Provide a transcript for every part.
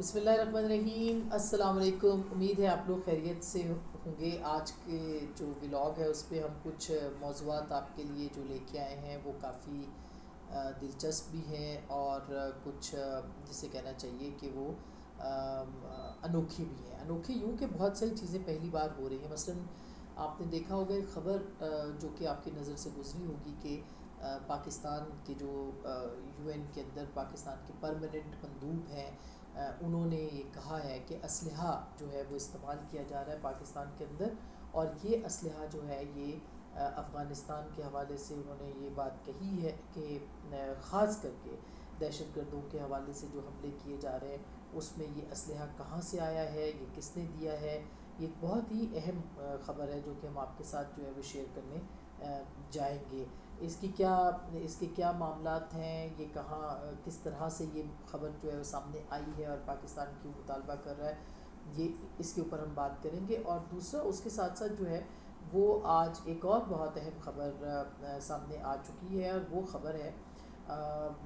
بسم اللہ الرحمن الرحیم، السلام علیکم۔ امید ہے آپ لوگ خیریت سے ہوں گے۔ آج کے جو ولاگ ہے اس پہ ہم کچھ موضوعات آپ کے لیے جو لے کے آئے ہیں وہ کافی دلچسپ بھی ہیں اور کچھ جسے کہنا چاہیے کہ وہ انوکھے بھی ہیں۔ انوکھے یوں کہ بہت ساری چیزیں پہلی بار ہو رہی ہیں۔ مثلاً آپ نے دیکھا ہوگا ایک خبر جو کہ آپ کی نظر سے گزری ہوگی کہ پاکستان کے جو یو این کے اندر پاکستان کے پرماننٹ مندوب ہیں، انہوں نے یہ کہا ہے کہ اسلحہ جو ہے وہ استعمال کیا جا رہا ہے پاکستان کے اندر، اور یہ اسلحہ جو ہے یہ افغانستان کے حوالے سے انہوں نے یہ بات کہی ہے کہ خاص کر کے دہشت گردوں کے حوالے سے جو حملے کیے جا رہے ہیں اس میں یہ اسلحہ کہاں سے آیا ہے، یہ کس نے دیا ہے۔ یہ ایک بہت ہی اہم خبر ہے جو کہ ہم آپ کے ساتھ جو ہے وہ شیئر کرنے جائیں گے۔ اس کے کیا معاملات ہیں، یہ کہاں کس طرح سے یہ خبر جو ہے وہ سامنے آئی ہے اور پاکستان کیوں مطالبہ کر رہا ہے، یہ اس کے اوپر ہم بات کریں گے۔ اور دوسرا اس کے ساتھ ساتھ جو ہے وہ آج ایک اور بہت اہم خبر سامنے آ چکی ہے، اور وہ خبر ہے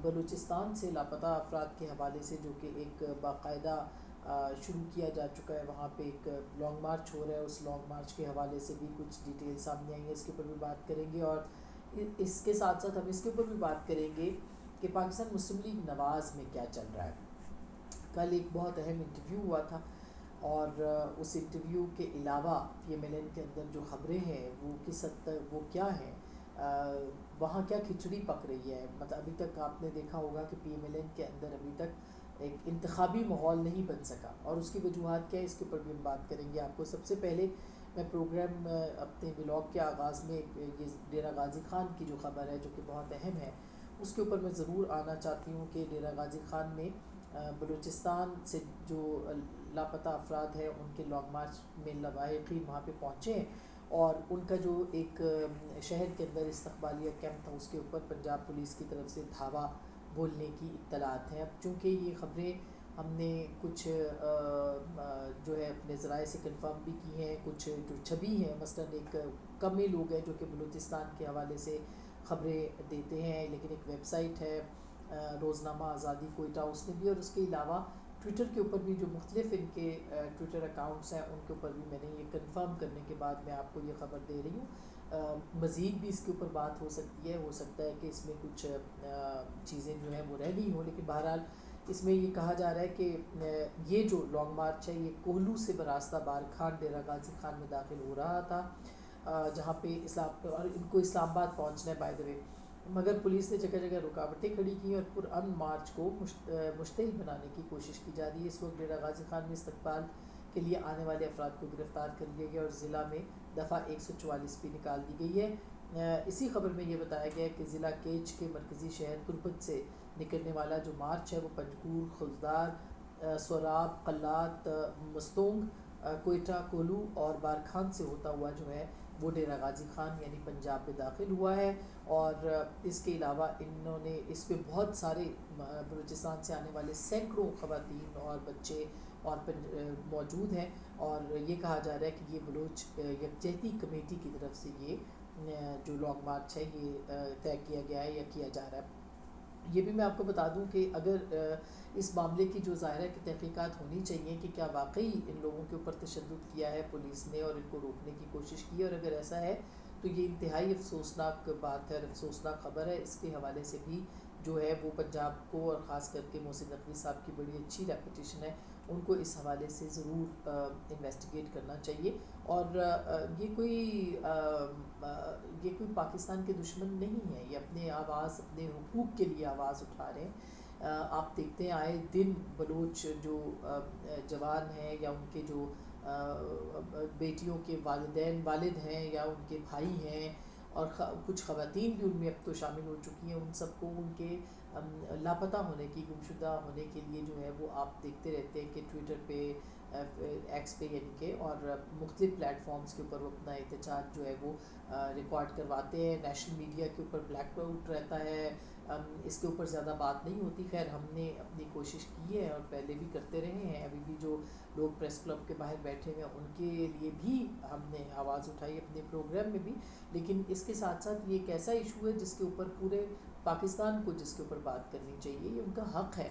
بلوچستان سے لاپتہ افراد کے حوالے سے، جو کہ ایک باقاعدہ شروع کیا جا چکا ہے۔ وہاں پہ ایک لانگ مارچ ہو رہا ہے، اس لانگ مارچ کے حوالے سے بھی کچھ ڈیٹیل سامنے آئی ہیں، اس کے اوپر بھی بات کریں گے۔ اور اس کے ساتھ ساتھ ہم اس کے اوپر بھی بات کریں گے کہ پاکستان مسلم لیگ نواز میں کیا چل رہا ہے۔ کل ایک بہت اہم انٹرویو ہوا تھا، اور اس انٹرویو کے علاوہ پی ایم ایل این کے اندر جو خبریں ہیں وہ کس حد تک وہ کیا ہیں، وہاں کیا کھچڑی پک رہی ہے۔ مطلب ابھی تک آپ نے دیکھا ہوگا کہ پی ایم ایل این کے اندر ابھی تک ایک انتخابی ماحول نہیں بن سکا، اور اس کی وجوہات کیا ہے اس کے اوپر بھی ہم بات کریں گے۔ آپ کو سب سے پہلے میں پروگرام اپنے ولاگ کے آغاز میں یہ ڈیرہ غازی خان کی جو خبر ہے جو کہ بہت اہم ہے، اس کے اوپر میں ضرور آنا چاہتی ہوں کہ ڈیرہ غازی خان میں بلوچستان سے جو لاپتہ افراد ہیں ان کے لانگ مارچ میں لواحقین وہاں پہ پہنچے ہیں، اور ان کا جو ایک شہر کے اندر استقبالیہ کیمپ تھا اس کے اوپر پنجاب پولیس کی طرف سے دھاوا بولنے کی اطلاعات ہیں۔ اب چونکہ یہ خبریں ہم نے کچھ جو ہے اپنے ذرائع سے کنفرم بھی کی ہیں، کچھ جو چھپی ہیں، مثلاً ایک کم ہی لوگ ہیں جو کہ بلوچستان کے حوالے سے خبریں دیتے ہیں، لیکن ایک ویب سائٹ ہے روزنامہ آزادی کوئٹہ، اس نے بھی، اور اس کے علاوہ ٹویٹر کے اوپر بھی جو مختلف ان کے ٹویٹر اکاؤنٹس ہیں ان کے اوپر بھی میں نے یہ کنفرم کرنے کے بعد میں آپ کو یہ خبر دے رہی ہوں۔ مزید بھی اس کے اوپر بات ہو سکتی ہے، ہو سکتا ہے کہ اس میں کچھ چیزیں جو ہیں وہ رہ گئی ہوں، لیکن بہرحال اس میں یہ کہا جا رہا ہے کہ یہ جو لانگ مارچ ہے یہ کوہلو سے براستہ بار کھان ڈیرہ غازی خان میں داخل ہو رہا تھا، جہاں پہ اور ان کو اسلام آباد پہنچنا ہے بائی دا وے، مگر پولیس نے جگہ جگہ رکاوٹیں کھڑی کی اور پرامن مارچ کو مشتعل بنانے کی کوشش کی جا رہی ہے۔ اس وقت ڈیرہ غازی خان میں استقبال کے لیے آنے والے افراد کو گرفتار کر لیا گیا اور ضلع میں دفعہ 144 بھی نکال دی گئی ہے۔ اسی خبر میں یہ بتایا گیا ہے کہ ضلع کیچ کے مرکزی شہر تربت سے نکلنے والا جو مارچ ہے وہ پنجگور، خضدار، سوراب، قلات، مستونگ، کوئٹہ، کولو اور بارکھان سے ہوتا ہوا جو ہے وہ ڈیرہ غازی خان یعنی پنجاب میں داخل ہوا ہے۔ اور اس کے علاوہ انہوں نے اس پہ بہت سارے بلوچستان سے آنے والے سینکڑوں خواتین اور بچے اور موجود ہیں، اور یہ کہا جا رہا ہے کہ یہ بلوچ یکجہتی کمیٹی کی طرف سے یہ جو لانگ مارچ ہے یہ طے کیا گیا ہے یا کیا جا رہا ہے۔ یہ بھی میں آپ کو بتا دوں کہ اگر اس معاملے کی جو ظاہر ہے کہ تحقیقات ہونی چاہیے کہ کیا واقعی ان لوگوں کے اوپر تشدد کیا ہے پولیس نے اور ان کو روکنے کی کوشش کی، اور اگر ایسا ہے تو یہ انتہائی افسوسناک بات ہے اور افسوسناک خبر ہے۔ اس کے حوالے سے بھی جو ہے وہ پنجاب کو اور خاص کر کے محسن نقوی صاحب کی بڑی اچھی ریپوٹیشن ہے، ان کو اس حوالے سے ضرور انویسٹیگیٹ کرنا چاہیے۔ اور یہ کوئی پاکستان کے دشمن نہیں ہے، یہ اپنے آواز اپنے حقوق کے لیے آواز اٹھا رہے ہیں۔ آپ دیکھتے ہیں آئے دن بلوچ جو جوان ہیں یا ان کے جو بیٹیوں کے والد ہیں یا ان کے بھائی ہیں، اور کچھ خواتین بھی ان میں اب تو شامل ہو چکی ہیں، ان سب کو ان کے لاپتہ ہونے کی، گمشدہ ہونے کے لیے جو ہے وہ آپ دیکھتے رہتے ہیں کہ ٹویٹر پہ، ایکس پہ یعنی کہ، اور مختلف پلیٹ فارمز کے اوپر وہ اپنا احتجاج جو ہے وہ ریکارڈ کرواتے ہیں۔ نیشنل میڈیا کے اوپر بلیک آؤٹ رہتا ہے، اس کے اوپر زیادہ بات نہیں ہوتی۔ خیر ہم نے اپنی کوشش کی ہے اور پہلے بھی کرتے رہے ہیں، ابھی بھی جو لوگ پریس کلب کے باہر بیٹھے ہوئے ہیں ان کے لیے بھی ہم نے آواز اٹھائی اپنے پروگرام میں بھی، لیکن اس کے ساتھ ساتھ یہ ایک ایسا ایشو ہے جس کے اوپر پورے پاکستان کو جس کے اوپر بات کرنی چاہیے، یہ ان کا حق ہے۔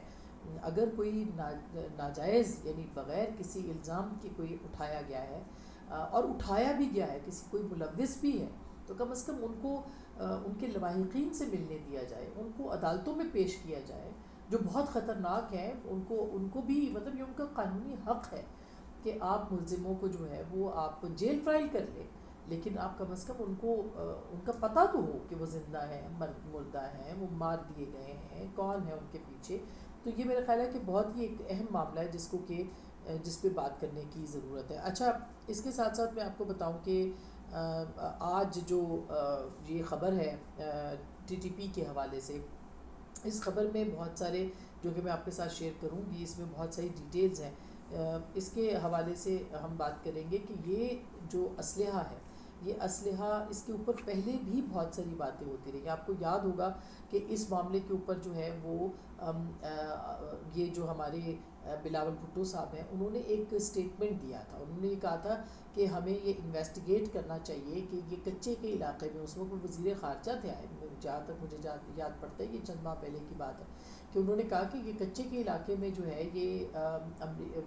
اگر کوئی ناجائز یعنی بغیر کسی الزام کے کوئی اٹھایا گیا ہے اور اٹھایا بھی گیا ہے، کسی کوئی ملوث بھی ہے، تو کم از کم ان کو ان کے لواحقین سے ملنے دیا جائے، ان کو عدالتوں میں پیش کیا جائے جو بہت خطرناک ہیں. ان کو بھی مطلب یہ ان کا قانونی حق ہے کہ آپ ملزموں کو جو ہے وہ آپ جیل ٹرائل کر لیں، لیکن آپ کم از کم ان کو ان کا پتہ تو ہو کہ وہ زندہ ہیں، مردہ ہیں، وہ مار دیے گئے ہیں، کون ہے ان کے پیچھے. تو یہ میرا خیال ہے کہ بہت ہی ایک اہم معاملہ ہے جس پہ بات کرنے کی ضرورت ہے. اچھا، اس کے ساتھ ساتھ میں آپ کو بتاؤں کہ آج جو یہ خبر ہے ٹی ٹی پی کے حوالے سے، اس خبر میں بہت سارے جو کہ میں آپ کے ساتھ شیئر کروں گی، اس میں بہت ساری ڈیٹیلز ہیں. اس کے حوالے سے ہم بات کریں گے کہ یہ جو اسلحہ ہے، یہ اسلحہ اس کے اوپر پہلے بھی بہت ساری باتیں ہوتی رہی. آپ کو یاد ہوگا کہ اس معاملے کے اوپر جو ہے وہ یہ جو ہمارے بلاول بھٹو صاحب ہیں، انہوں نے ایک اسٹیٹمنٹ دیا تھا. انہوں نے یہ کہا تھا کہ ہمیں یہ انویسٹیگیٹ کرنا چاہیے کہ یہ کچے کے علاقے میں، اس وقت وزیر خارجہ تھے، جہاں تک مجھے یاد پڑتا ہے، یہ چند ماہ پہلے کی بات ہے، کہ انہوں نے کہا کہ یہ کچے کے علاقے میں جو ہے یہ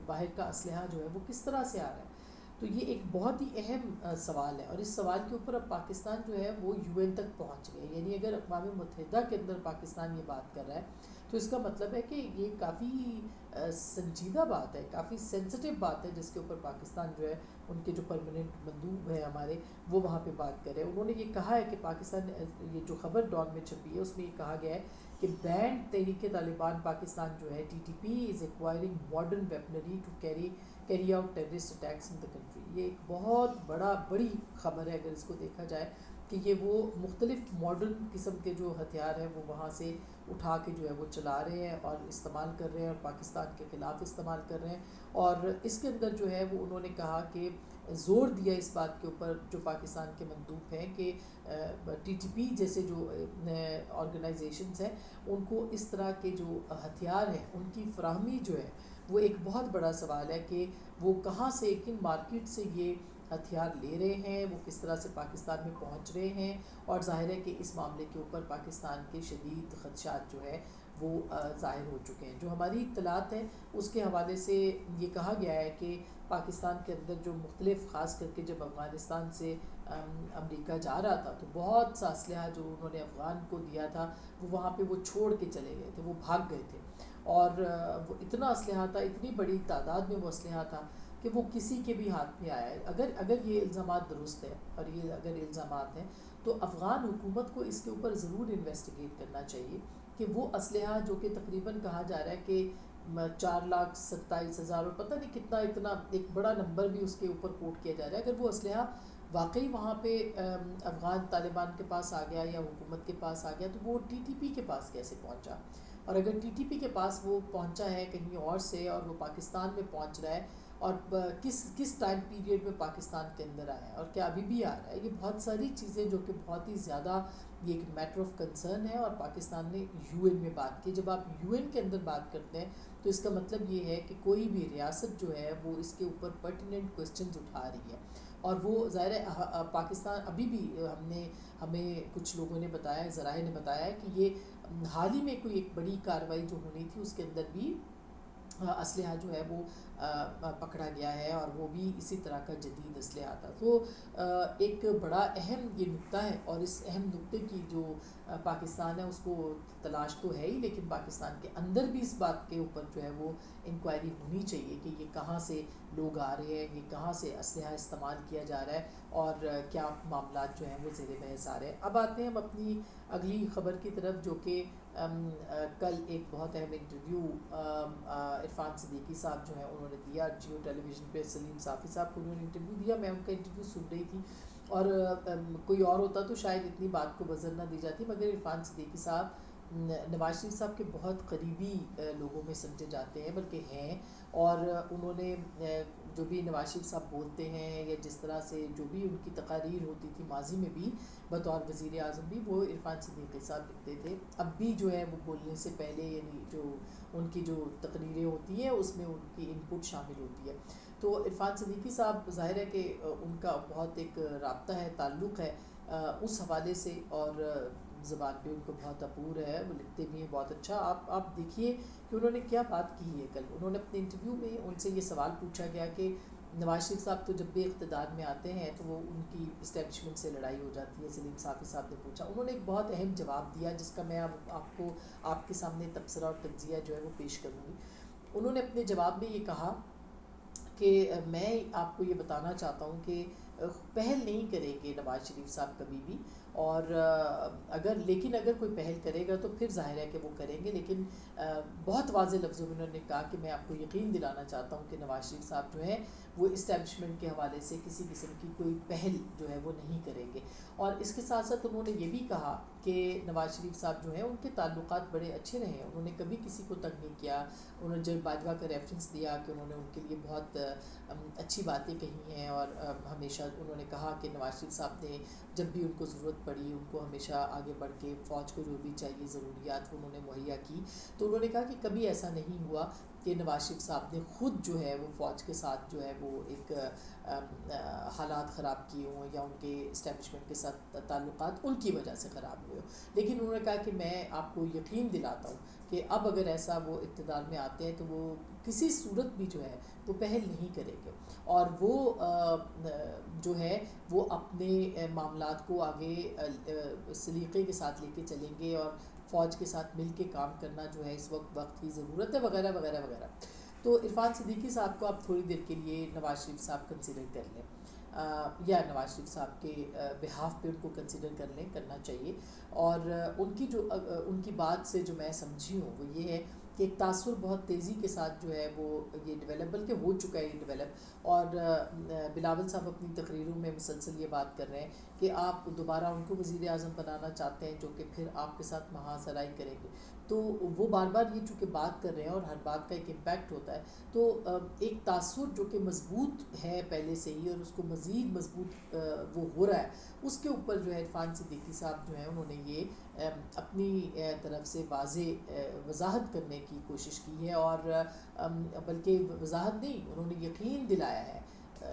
باہر کا اسلحہ جو ہے وہ کس طرح سے آ رہا ہے. تو یہ ایک بہت ہی اہم سوال ہے، اور اس سوال کے اوپر اب پاکستان جو ہے وہ یو این تک پہنچ گئے. یعنی اگر اقوام متحدہ کے اندر پاکستان یہ بات کر رہا ہے تو اس کا مطلب ہے کہ یہ کافی سنجیدہ بات ہے، کافی سینسٹیو بات ہے، جس کے اوپر پاکستان جو ہے ان کے جو پرماننٹ مندوب ہیں ہمارے، وہ وہاں پہ بات کر رہے ہیں. انہوں نے یہ کہا ہے کہ پاکستان، یہ جو خبر ڈان میں چھپی ہے اس میں یہ کہا گیا ہے کہ بینڈ تحریک طالبان پاکستان جو ہے T T P is acquiring modern weaponry to carry out terrorist attacks in the country. یہ ایک بہت بڑی خبر ہے اگر اس کو دیکھا جائے، کہ یہ وہ مختلف ماڈرن قسم کے جو ہتھیار ہیں وہ وہاں سے اٹھا کے جو ہے وہ چلا رہے ہیں اور استعمال کر رہے ہیں، اور پاکستان کے خلاف استعمال کر رہے ہیں. اور اس کے اندر جو ہے وہ انہوں نے کہا کہ زور دیا اس بات کے اوپر جو پاکستان کے مندوب ہیں کہ ٹی ٹی پی جیسے جو آرگنائزیشنز ہیں، ان کو اس طرح کے جو ہتھیار ہیں ان کی فراہمی جو ہے وہ ایک بہت بڑا سوال ہے کہ وہ کہاں سے، کن مارکیٹ سے یہ ہتھیار لے رہے ہیں، وہ کس طرح سے پاکستان میں پہنچ رہے ہیں. اور ظاہر ہے کہ اس معاملے کے اوپر پاکستان کے شدید خدشات جو ہے وہ ظاہر ہو چکے ہیں. جو ہماری اطلاعات ہیں اس کے حوالے سے یہ کہا گیا ہے کہ پاکستان کے اندر جو مختلف، خاص کر کے جب افغانستان سے امریکہ جا رہا تھا تو بہت سا اسلحہ جو انہوں نے افغان کو دیا تھا وہ وہاں پہ وہ چھوڑ کے چلے گئے تھے، وہ بھاگ گئے تھے. اور وہ اتنا اسلحہ تھا، اتنی بڑی تعداد میں وہ اسلحہ تھا کہ وہ کسی کے بھی ہاتھ میں آیا ہے. اگر یہ الزامات درست ہے اور یہ اگر الزامات ہیں تو افغان حکومت کو اس کے اوپر ضرور انویسٹیگیٹ کرنا چاہیے کہ وہ اسلحہ جو کہ تقریباً کہا جا رہا ہے کہ 4,27,000 اور پتہ نہیں کتنا، اتنا ایک بڑا نمبر بھی اس کے اوپر کوٹ کیا جا رہا ہے، اگر وہ اسلحہ واقعی وہاں پہ افغان طالبان کے پاس آ گیا یا حکومت کے پاس آ گیا تو وہ ٹی ٹی پی کے پاس کیسے پہنچا؟ اور اگر ٹی ٹی پی کے پاس وہ پہنچا ہے کہیں اور سے اور وہ پاکستان میں پہنچ رہا ہے، اور کس ٹائم پیریڈ میں پاکستان کے اندر آیا ہے اور کیا ابھی بھی آ رہا ہے، یہ بہت ساری چیزیں جو کہ بہت ہی زیادہ یہ ایک میٹر آف کنسرن ہے. اور پاکستان نے یو این میں بات کی. جب آپ یو این کے اندر بات کرتے ہیں تو اس کا مطلب یہ ہے کہ کوئی بھی ریاست جو ہے وہ اس کے اوپر پرٹیننٹ کوسچنز اٹھا رہی ہے. اور وہ ظاہر ہے پاکستان ابھی بھی ہمیں کچھ لوگوں نے بتایا، ذرائع نے بتایا ہے کہ یہ حال ہی میں کوئی ایک بڑی کارروائی جو ہونی تھی اس کے اندر بھی اسلحہ جو ہے وہ پکڑا گیا ہے، اور وہ بھی اسی طرح کا جدید اسلحہ تھا. تو ایک بڑا اہم یہ نقطہ ہے، اور اس اہم نقطے کی جو پاکستان ہے اس کو تلاش تو ہے ہی، لیکن پاکستان کے اندر بھی اس بات کے اوپر جو ہے وہ انکوائری ہونی چاہیے کہ یہ کہاں سے لوگ آ رہے ہیں، یہ کہاں سے اسلحہ استعمال کیا جا رہا ہے، اور کیا معاملات جو ہیں وہ زیر بحث آ رہے ہیں. اب آتے ہیں ہم اپنی اگلی خبر کی طرف، جو کہ کل ایک بہت اہم انٹرویو عرفان صدیقی صاحب جو ہیں انہوں نے دیا جیو ٹیلی ویژن پہ. سلیم صافی صاحب کو انہوں نے انٹرویو دیا، میں ان کا انٹرویو سن رہی تھی، اور کوئی اور ہوتا تو شاید اتنی بات کو وزن نہ دی جاتی، مگر عرفان صدیقی صاحب نواز شریف صاحب کے بہت قریبی لوگوں میں سمجھے جاتے ہیں، بلکہ ہیں. اور انہوں نے جو بھی نواز شریف صاحب بولتے ہیں یا جس طرح سے جو بھی ان کی تقاریر ہوتی تھی ماضی میں بھی بطور وزیر اعظم بھی، وہ عرفان صدیقی صاحب لکھتے تھے. اب بھی جو ہے وہ بولنے سے پہلے، یعنی جو ان کی جو تقریریں ہوتی ہیں اس میں ان کی ان پٹ شامل ہوتی ہے. تو عرفان صدیقی صاحب ظاہر ہے کہ ان کا بہت ایک رابطہ ہے، تعلق ہے اس حوالے سے. اور زبان پہ ان کو بہت عبور ہے، وہ لکھتے بھی ہیں بہت اچھا. آپ دیکھیے کہ انہوں نے کیا بات کی ہے. کل انہوں نے اپنے انٹرویو میں ان سے یہ سوال پوچھا گیا کہ نواز شریف صاحب تو جب بھی اقتدار میں آتے ہیں تو وہ ان کی اسٹیبلشمنٹ سے لڑائی ہو جاتی ہے. سلیم صافی صاحب نے پوچھا، انہوں نے ایک بہت اہم جواب دیا جس کا میں اب آپ کو آپ کے سامنے تبصرہ اور تجزیہ جو ہے وہ پیش کروں گی. انہوں نے اپنے جواب میں یہ کہا کہ میں آپ کو یہ بتانا چاہتا ہوں کہ پہل نہیں کریں گے نواز شریف صاحب کبھی بھی، اور لیکن اگر کوئی پہل کرے گا تو پھر ظاہر ہے کہ وہ کریں گے. لیکن بہت واضح لفظوں میں انہوں نے کہا کہ میں آپ کو یقین دلانا چاہتا ہوں کہ نواز شریف صاحب جو ہیں وہ اسٹیبلشمنٹ کے حوالے سے کسی قسم کی کوئی پہل جو ہے وہ نہیں کریں گے. اور اس کے ساتھ ساتھ انہوں نے یہ بھی کہا کہ نواز شریف صاحب جو ہیں ان کے تعلقات بڑے اچھے رہے ہیں، انہوں نے کبھی کسی کو تنگ نہیں کیا. انہوں نے جب باجوہ کا ریفرنس دیا کہ انہوں نے ان کے لیے بہت اچھی باتیں کہی ہیں، اور ہمیشہ انہوں نے کہا کہ نواز شریف صاحب نے جب بھی ان کو ضرورت پڑی ان کو ہمیشہ آگے بڑھ کے فوج کو جو بھی چاہیے ضروریات وہ انہوں نے مہیا کی. تو انہوں نے کہا کہ کبھی ایسا نہیں ہوا کہ نواز شریف صاحب نے خود جو ہے وہ فوج کے ساتھ جو ہے وہ ایک حالات خراب کیے ہوں یا ان کے اسٹیبلشمنٹ کے ساتھ تعلقات ان کی وجہ سے خراب ہوئے ہوں. لیکن انہوں نے کہا کہ میں آپ کو یقین دلاتا ہوں کہ اب اگر ایسا وہ اقتدار میں آتے ہیں تو وہ کسی صورت بھی جو ہے وہ پہل نہیں کریں گے، اور وہ جو ہے وہ اپنے معاملات کو آگے سلیقے کے ساتھ لے کے چلیں گے، اور فوج کے ساتھ مل کے کام کرنا جو ہے اس وقت کی ضرورت ہے، وغیرہ وغیرہ وغیرہ. تو عرفان صدیقی صاحب کو آپ تھوڑی دیر کے لیے نواز شریف صاحب کنسیڈر کر لیں، یا نواز شریف صاحب کے بہاف پہ ان کو کنسیڈر کرنا چاہیے. اور ان کی بات سے جو میں سمجھی ہوں وہ یہ ہے کہ ایک تاثر بہت تیزی کے ساتھ جو ہے وہ یہ ڈیولپ، بلکہ ہو چکا ہے یہ ڈیولپ. اور بلاول صاحب اپنی تقریروں میں مسلسل یہ بات کر رہے ہیں کہ آپ دوبارہ ان کو وزیر اعظم بنانا چاہتے ہیں جو کہ پھر آپ کے ساتھ مہاسرائی کریں گے. تو وہ بار بار یہ چونکہ بات کر رہے ہیں اور ہر بات کا ایک امپیکٹ ہوتا ہے، تو ایک تاثر جو کہ مضبوط ہے پہلے سے ہی اور اس کو مزید مضبوط وہ ہو رہا ہے، اس کے اوپر جو ہے عرفان صدیقی صاحب جو ہیں انہوں نے یہ اپنی طرف سے واضح وضاحت کرنے کی کوشش کی ہے. اور بلکہ وضاحت نہیں، انہوں نے یقین دلایا ہے.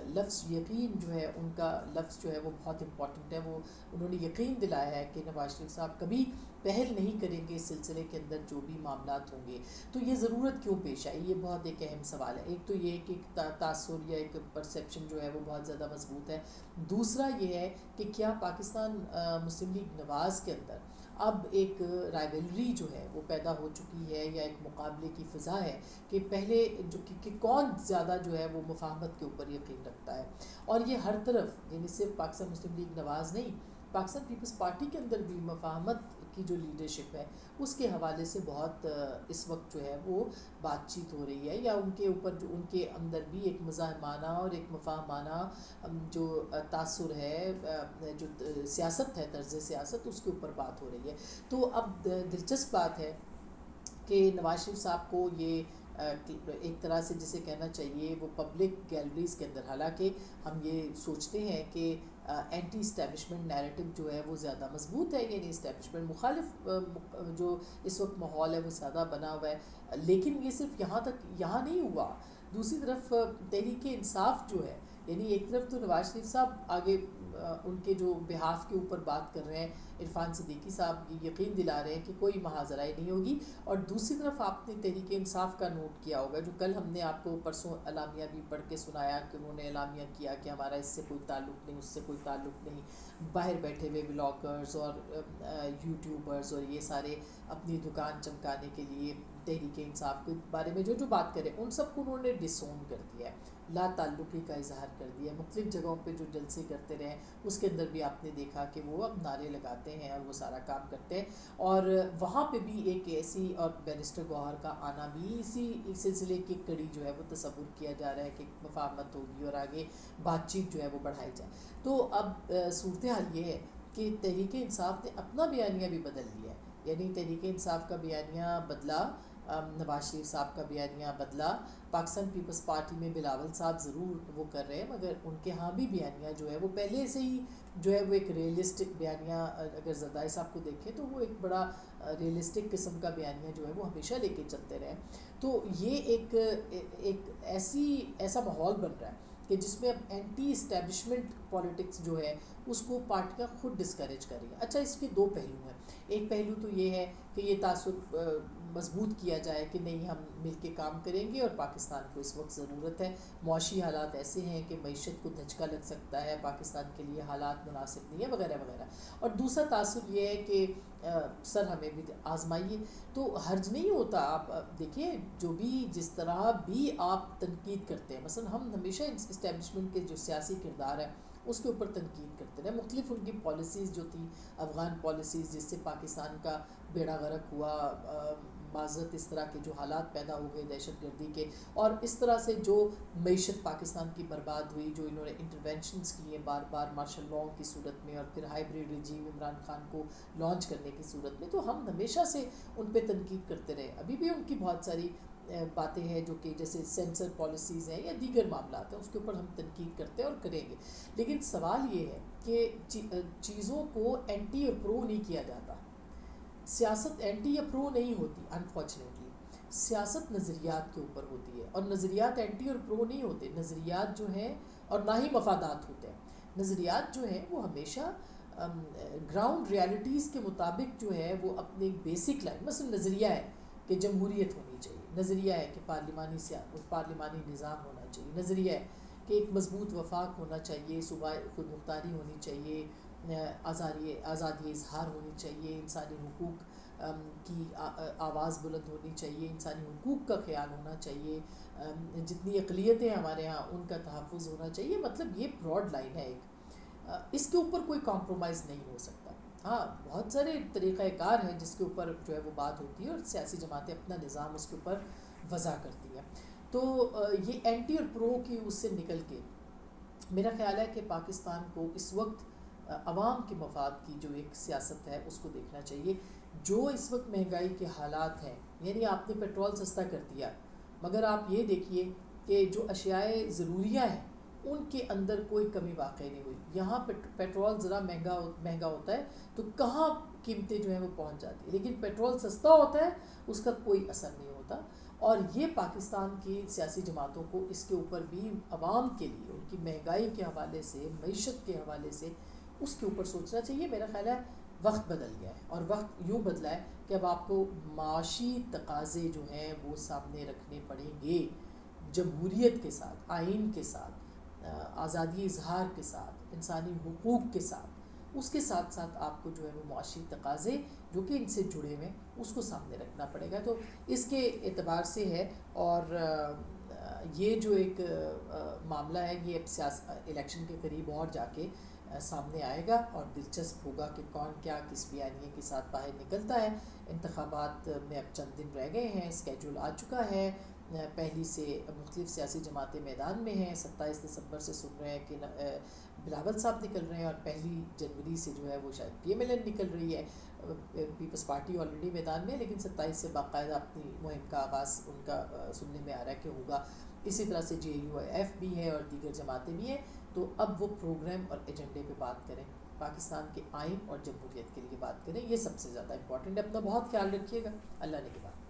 لفظ یقین جو ہے ان کا لفظ جو ہے وہ بہت امپورٹنٹ ہے. وہ انہوں نے یقین دلایا ہے کہ نواز شریف صاحب کبھی پہل نہیں کریں گے اس سلسلے کے اندر جو بھی معاملات ہوں گے. تو یہ ضرورت کیوں پیش آئی، یہ بہت ایک اہم سوال ہے. ایک تو یہ کہ تاثر یا ایک پرسیپشن جو ہے وہ بہت زیادہ مضبوط ہے. دوسرا یہ ہے کہ کیا پاکستان مسلم لیگ نواز کے اندر اب ایک رائیولری جو ہے وہ پیدا ہو چکی ہے، یا ایک مقابلے کی فضا ہے کہ پہلے جو کہ کون زیادہ جو ہے وہ مفاہمت کے اوپر یقین رکھتا ہے. اور یہ ہر طرف، یعنی صرف پاکستان مسلم لیگ نواز نہیں، پاکستان پیپلز پارٹی کے اندر بھی مفاہمت کی جو لیڈرشپ ہے اس کے حوالے سے بہت اس وقت جو ہے وہ بات چیت ہو رہی ہے، یا ان کے اوپر جو ان کے اندر بھی ایک مزاحمانہ اور ایک مفاہمانہ جو تاثر ہے، جو سیاست ہے، طرز سیاست، اس کے اوپر بات ہو رہی ہے. تو اب دلچسپ بات ہے کہ نواز شریف صاحب کو یہ ایک طرح سے جسے کہنا چاہیے وہ پبلک گیلریز کے اندر، حالانکہ ہم یہ سوچتے ہیں کہ اینٹی اسٹیبلشمنٹ نیریٹو جو ہے وہ زیادہ مضبوط ہے، یعنی اسٹیبلشمنٹ مخالف جو اس وقت ماحول ہے وہ زیادہ بنا ہوا ہے. لیکن یہ صرف یہاں نہیں ہوا. دوسری طرف تحریک انصاف جو ہے، یعنی ایک طرف تو نواز شریف صاحب آگے ان کے جو بہاف کے اوپر بات کر رہے ہیں، عرفان صدیقی صاحب یہ یقین دلا رہے ہیں کہ کوئی مہاجرائی نہیں ہوگی، اور دوسری طرف آپ نے تحریک انصاف کا نوٹ کیا ہوگا جو کل ہم نے آپ کو پرسوں اعلامیہ بھی پڑھ کے سنایا کہ انہوں نے اعلامیہ کیا کہ ہمارا اس سے کوئی تعلق نہیں، اس سے کوئی تعلق نہیں. باہر بیٹھے ہوئے بلاگرز اور یوٹیوبرز اور یہ سارے اپنی دکان چمکانے کے لیے تحریک انصاف کے بارے میں جو بات کریں ان سب کو انہوں نے ڈسون کر دیا ہے، لا تعلقی کا اظہار کر دیا. مختلف جگہوں پہ جو جلسے کرتے رہے اس کے اندر بھی آپ نے دیکھا کہ وہ اب نعرے لگاتے ہیں اور وہ سارا کام کرتے ہیں. اور وہاں پہ بھی ایک ایسی، اور بیرسٹر گوہر کا آنا بھی اسی سلسلے کی کڑی جو ہے وہ تصور کیا جا رہا ہے کہ مفاہمت ہوگی اور آگے بات چیت جو ہے وہ بڑھائی جائے. تو اب صورتحال یہ ہے کہ تحریک انصاف نے اپنا بیانیہ بھی بدل لیا ہے، یعنی تحریک انصاف کا بیانیہ بدلا، نواز شریف صاحب کا بیانیہ بدلا. پاکستان پیپلز پارٹی میں بلاول صاحب ضرور وہ کر رہے ہیں، مگر ان کے ہاں بھی بیانیہ جو ہے وہ پہلے سے ہی جو ہے وہ ایک ریئلسٹک بیانیہ، اگر زرداری صاحب کو دیکھیں تو وہ ایک بڑا ریئلسٹک قسم کا بیانیہ جو ہے وہ ہمیشہ لے کے چلتے رہے. تو یہ ایک ایسا ماحول بن رہا ہے کہ جس میں اب اینٹی اسٹیبلشمنٹ پالیٹکس جو ہے اس کو پارٹیاں خود ڈسکریج کریں گی. اچھا اس کے دو پہلو ہیں. ایک پہلو تو یہ ہے کہ یہ تاثر مضبوط کیا جائے کہ نہیں ہم مل کے کام کریں گے اور پاکستان کو اس وقت ضرورت ہے, معاشی حالات ایسے ہیں کہ معیشت کو دھچکا لگ سکتا ہے, پاکستان کے لیے حالات مناسب نہیں ہے وغیرہ وغیرہ. اور دوسرا تاثر یہ ہے کہ سر ہمیں بھی آزمائیے. تو حرج نہیں ہوتا, آپ دیکھیں جو بھی جس طرح بھی آپ تنقید کرتے ہیں, مثلا ہم ہمیشہ اسٹیبلشمنٹ کے جو سیاسی کردار ہے اس کے اوپر تنقید کرتے رہے, مختلف ان کی پالیسیز جو تھی, افغان پالیسیز جس سے پاکستان کا بیڑا غرق ہوا, معذرت اس طرح کے جو حالات پیدا ہو گئے دہشت گردی کے, اور اس طرح سے جو معیشت پاکستان کی برباد ہوئی, جو انہوں نے انٹرونشنز کیے بار بار مارشل لاء کی صورت میں اور پھر ہائیبریڈ رجیم عمران خان کو لانچ کرنے کی صورت میں, تو ہم ہمیشہ سے ان پہ تنقید کرتے رہے. ابھی بھی ان کی بہت ساری باتیں ہیں جو کہ جیسے سینسر پالیسیز ہیں یا دیگر معاملات ہیں, اس کے اوپر ہم تنقید کرتے ہیں اور کریں گے. لیکن سوال یہ ہے کہ چیزوں کو اینٹی اور پرو نہیں کیا جاتا. سیاست اینٹی یا پرو نہیں ہوتی, انفارچونیٹلی سیاست نظریات کے اوپر ہوتی ہے, اور نظریات اینٹی اور پرو نہیں ہوتے. نظریات جو ہیں, اور نہ ہی مفادات ہوتے ہیں, نظریات جو ہیں وہ ہمیشہ گراؤنڈ ریالٹیز کے مطابق جو ہے وہ اپنے بیسک لائن, مثلا نظریہ ہے کہ جمہوریت ہونی چاہیے, نظریہ ہے کہ پارلیمانی نظام ہونا چاہیے, نظریہ ہے کہ ایک مضبوط وفاق ہونا چاہیے, صوبہ خود مختاری ہونی چاہیے, آزادی اظہار ہونی چاہیے, انسانی حقوق کی آواز بلند ہونی چاہیے, انسانی حقوق کا خیال ہونا چاہیے, جتنی اقلیتیں ہمارے ہاں ان کا تحفظ ہونا چاہیے. مطلب یہ براڈ لائن ہے ایک, اس کے اوپر کوئی کمپرومائز نہیں ہو سکتا. ہاں بہت سارے طریقہ کار ہیں جس کے اوپر جو ہے وہ بات ہوتی ہے, اور سیاسی جماعتیں اپنا نظام اس کے اوپر وضع کرتی ہیں. تو یہ اینٹی اور پرو کی اس سے نکل کے میرا خیال ہے کہ پاکستان کو اس وقت عوام کے مفاد کی جو ایک سیاست ہے اس کو دیکھنا چاہیے. جو اس وقت مہنگائی کے حالات ہیں, یعنی آپ نے پیٹرول سستا کر دیا, مگر آپ یہ دیکھیے کہ جو اشیاء ضروریہ ہیں ان کے اندر کوئی کمی واقع نہیں ہوئی. یہاں پیٹرول ذرا مہنگا ہوتا ہے تو کہاں قیمتیں جو ہیں وہ پہنچ جاتی ہیں, لیکن پیٹرول سستا ہوتا ہے اس کا کوئی اثر نہیں ہوتا. اور یہ پاکستان کی سیاسی جماعتوں کو اس کے اوپر بھی عوام کے لیے ان کی مہنگائی کے حوالے سے, معیشت کے حوالے سے اس کے اوپر سوچنا چاہیے. میرا خیال ہے وقت بدل گیا ہے, اور وقت یوں بدلا ہے کہ اب آپ کو معاشی تقاضے جو ہیں وہ سامنے رکھنے پڑیں گے, جمہوریت کے ساتھ, آئین کے ساتھ, آزادی اظہار کے ساتھ, انسانی حقوق کے ساتھ, اس کے ساتھ ساتھ آپ کو جو ہے وہ معاشی تقاضے جو کہ ان سے جڑے ہوئے اس کو سامنے رکھنا پڑے گا. تو اس کے اعتبار سے ہے, اور یہ جو ایک معاملہ ہے یہ اب الیکشن کے قریب اور جا کے سامنے آئے گا, اور دلچسپ ہوگا کہ کون کیا کس بیانیے کے ساتھ باہر نکلتا ہے. انتخابات میں اب چند دن رہ گئے ہیں, اسکیجول آ چکا ہے, پہلی سے مختلف سیاسی جماعتیں میدان میں ہیں. 27 دسمبر سے سن رہے ہیں کہ بلاول صاحب نکل رہے ہیں, اور 1 جنوری سے جو ہے وہ شاید پی ایم ایل این نکل رہی ہے. پیپلز پارٹی آلریڈی میدان میں, لیکن 27 سے باقاعدہ اپنی مہم کا آغاز ان کا سننے میں آ رہا ہے کہ ہوگا. اسی طرح سے JUIF بھی ہے اور دیگر جماعتیں بھی ہیں. تو اب وہ پروگرام اور ایجنڈے پہ بات کریں, پاکستان کے آئین اور جمہوریت کے لیے بات کریں, یہ سب سے زیادہ امپورٹنٹ ہے. اپنا بہت خیال رکھیے گا. اللہ نے کے بعد.